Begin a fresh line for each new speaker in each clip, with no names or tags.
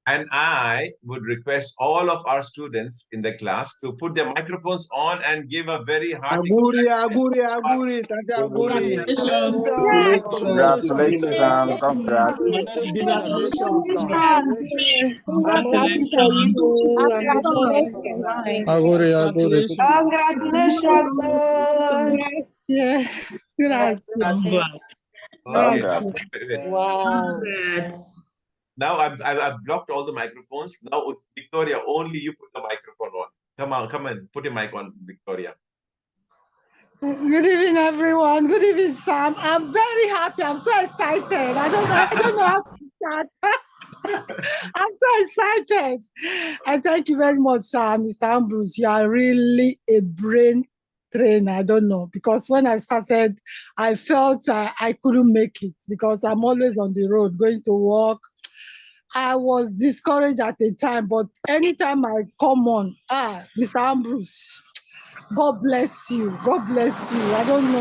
And I would request all of our students in the class to put their microphones on and give a very hearty
Aguri,
congratulations.
thank you, Aguri.
Congratulations, Sam. Congrats.
I'm happy for you. I'm the next in line.
Aguri.
Congratulations.
Yeah. Gracias.
Congrats.
Wow.
Now I've blocked all the microphones. Now, Victoria, only you put the microphone on. Come on, put your mic on, Victoria.
Good evening, everyone. Good evening, Sam. I'm very happy. I'm so excited. I don't know how to start. I'm so excited. And thank you very much, Mr. Ambrose. You are really a brain trainer. I don't know, because when I started, I felt I couldn't make it because I'm always on the road going to work. I was discouraged at the time, but anytime I come on, Mr. Ambrose, God bless you. God bless you. I don't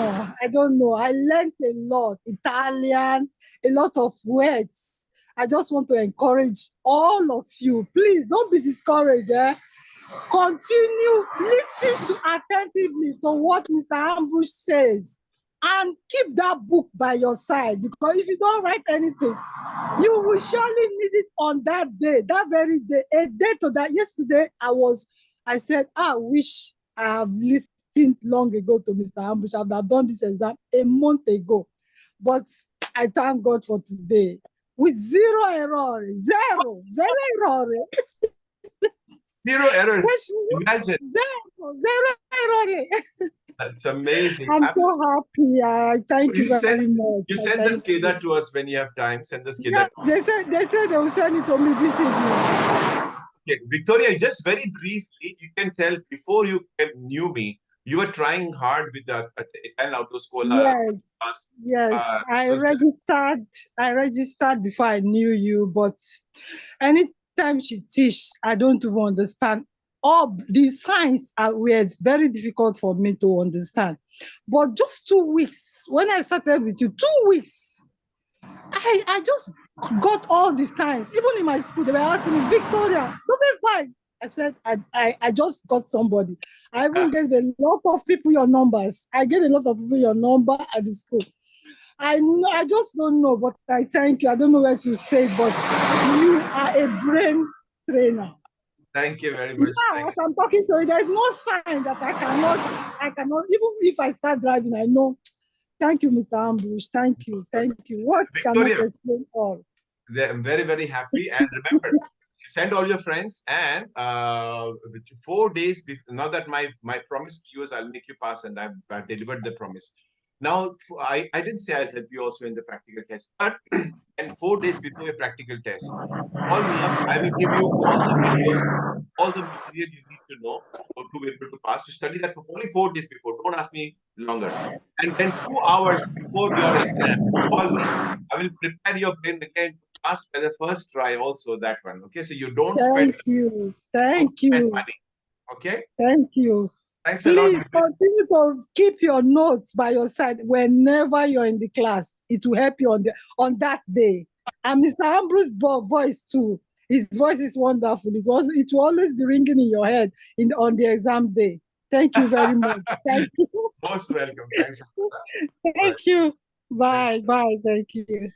know. I learned a lot, Italian, a lot of words. I just want to encourage all of you. Please don't be discouraged. Continue listening attentively to what Mr. Ambush says. And keep that book by your side, because if you don't write anything, you will surely need it on that day, that very day. A day to that. Yesterday, I said, I wish I have listened long ago to Mr. Ambush. I would have done this exam a month ago. But I thank God for today. With zero error. Zero error.
Zero error. Imagine.
Zero error.
That's amazing.
I'm so happy. Thank you very much.
You send the SCADA to us when you have time. Send the SCADA.
They said they will send it to me this evening.
Okay, Victoria, just very briefly, you can tell before you knew me, you were trying hard with the Italian Autoscuola.
Yes. I registered before I knew you, but anytime she teaches, I don't even understand. All the signs were very difficult for me to understand. But just 2 weeks, when I started with you, 2 weeks, I just got all the signs. Even in my school, they were asking me, Victoria, do be fine. I said, I just got somebody. I even gave a lot of people your numbers. I gave a lot of people your number at the school. I just don't know, but I thank you. I don't know where to say, but you are a brain trainer.
Thank you very much.
Now, as I'm talking to you, there's no sign that I cannot, even if I start driving, I know. Thank you, Mr. Ambrish. Thank you. Words cannot explain all.
I'm very, very happy. And remember, send all your friends, and 4 days before, now that my promise to you is I'll make you pass, and I've delivered the promise. Now, I didn't say I'll help you also in the practical test, but and 4 days before your practical test, call me up. I will give you all the videos, all the material you need to know to be able to pass. To study that for only 4 days before. Don't ask me longer. And then 2 hours before your exam, call me. I will prepare your brain again to pass by the first try. Also that one. Okay, so you don't spend money. Okay.
Thank you.
Thanks a lot.
Please continue to keep your notes by your side whenever you're in the class. It will help you on that day. And Mr. Ambrose's voice too. His voice is wonderful. It will always be ringing in your head on the exam day. Thank you very much. Thank you.
Most welcome. Thanks.
Thank you. Bye. Thank you.